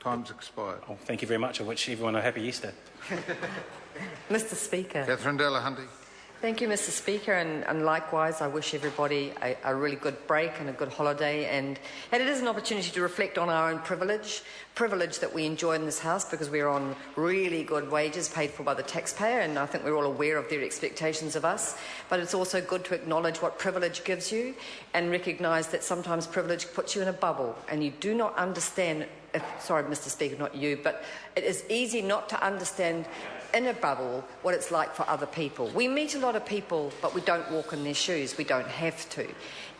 Time's expired. Oh, thank you very much. I wish everyone a happy Easter. Mr. Speaker. Catherine Delahunty. Thank you, Mr. Speaker, and likewise I wish everybody a really good break and a good holiday, and it is an opportunity to reflect on our own privilege that we enjoy in this House because we're on really good wages paid for by the taxpayer, and I think we're all aware of their expectations of us, but it's also good to acknowledge what privilege gives you and recognise that sometimes privilege puts you in a bubble and you do not understand, sorry Mr. Speaker, not you, but it is easy not to understand in a bubble what it's like for other people. We meet a lot of people, but we don't walk in their shoes. We don't have to.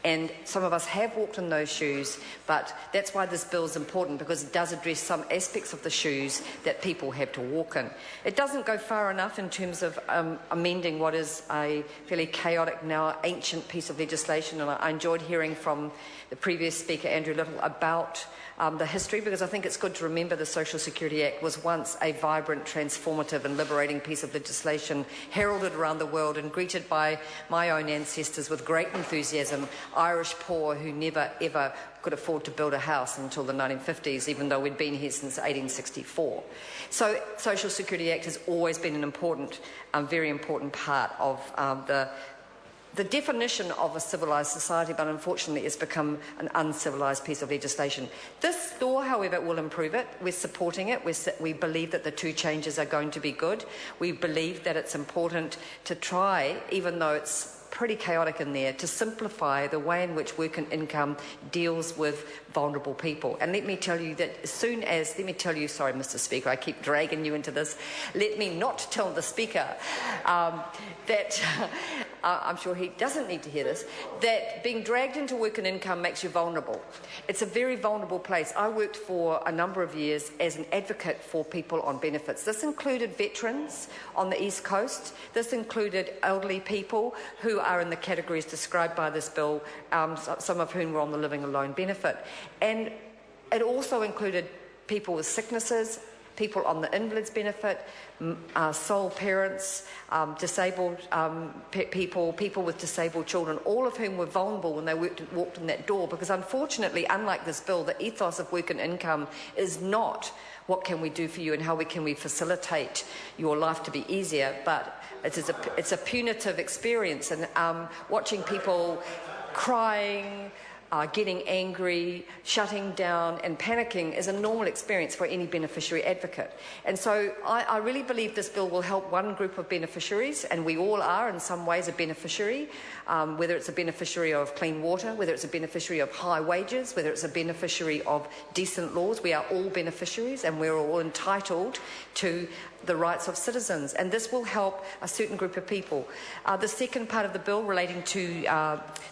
And some of us have walked in those shoes, but that's why this bill is important, because it does address some aspects of the shoes that people have to walk in. It doesn't go far enough in terms of amending what is a fairly chaotic, now ancient piece of legislation, and I enjoyed hearing from the previous speaker, Andrew Little, about the history, because I think it's good to remember the Social Security Act was once a vibrant, transformative and liberating piece of legislation, heralded around the world and greeted by my own ancestors with great enthusiasm, Irish poor who never ever could afford to build a house until the 1950s, even though we'd been here since 1864. So Social Security Act has always been an important, very important part of the definition of a civilised society, but unfortunately it's become an uncivilised piece of legislation. This law, however, will improve it. We're supporting it. We believe that the two changes are going to be good. We believe that it's important to try, even though it's pretty chaotic in there, to simplify the way in which work and income deals with vulnerable people. And let me tell you that as soon as, sorry Mr. Speaker, I keep dragging you into this, let me not tell the Speaker that, I'm sure he doesn't need to hear this, that being dragged into work and income makes you vulnerable. It's a very vulnerable place. I worked for a number of years as an advocate for people on benefits. This included veterans on the East Coast. This included elderly people who are in the categories described by this bill, some of whom were on the living alone benefit. And it also included people with sicknesses, people on the invalids benefit, sole parents, disabled people with disabled children, all of whom were vulnerable when they walked in that door, because unfortunately, unlike this bill, the ethos of work and income is not what can we do for you and how can we facilitate your life to be easier, but it's a punitive experience, and watching people crying, getting angry, shutting down and panicking is a normal experience for any beneficiary advocate. And so I really believe this bill will help one group of beneficiaries, and we all are in some ways a beneficiary, whether it's a beneficiary of clean water, whether it's a beneficiary of high wages, whether it's a beneficiary of decent laws. We are all beneficiaries and we're all entitled to the rights of citizens, and this will help a certain group of people. The second part of the bill relating to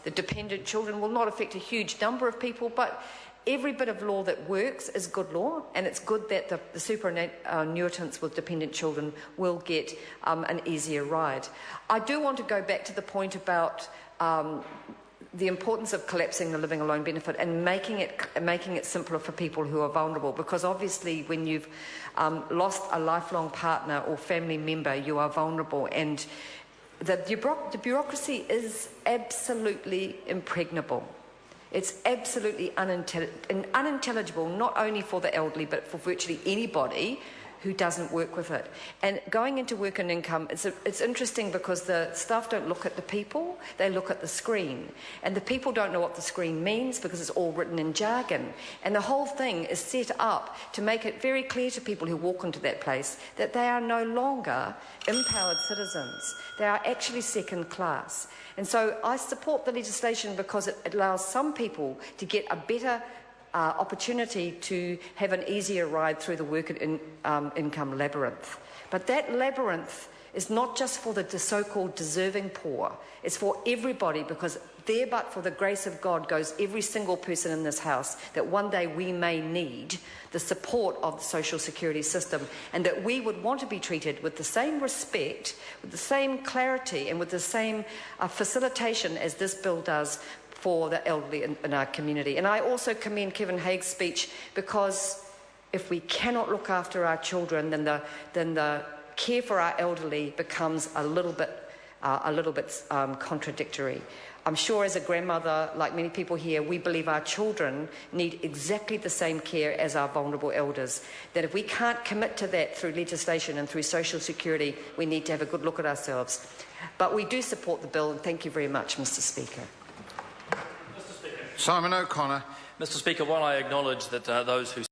the dependent children will not affect a huge number of people, but every bit of law that works is good law, and it's good that the superannuitants with dependent children will get an easier ride. I do want to go back to the point about the importance of collapsing the living alone benefit and making it simpler for people who are vulnerable, because obviously when you've lost a lifelong partner or family member, you are vulnerable, and the bureaucracy is absolutely impregnable. It's absolutely unintelligible, not only for the elderly but for virtually anybody who doesn't work with it. And going into work and income, it's interesting because the staff don't look at the people, they look at the screen. And the people don't know what the screen means because it's all written in jargon. And the whole thing is set up to make it very clear to people who walk into that place that they are no longer empowered citizens. They are actually second class. And so I support the legislation because it allows some people to get a better opportunity to have an easier ride through the work and income labyrinth. But that labyrinth is not just for the so-called deserving poor, it's for everybody, because there but for the grace of God goes every single person in this house, that one day we may need the support of the social security system, and that we would want to be treated with the same respect, with the same clarity and with the same facilitation as this bill does for the elderly in our community. And I also commend Kevin Haig's speech, because if we cannot look after our children, then the care for our elderly becomes a little bit a little bit contradictory. I'm sure as a grandmother, like many people here, we believe our children need exactly the same care as our vulnerable elders. That if we can't commit to that through legislation and through social security, we need to have a good look at ourselves. But we do support the bill, and thank you very much, Mr. Speaker. Simon O'Connor. Mr. Speaker, while I acknowledge that those who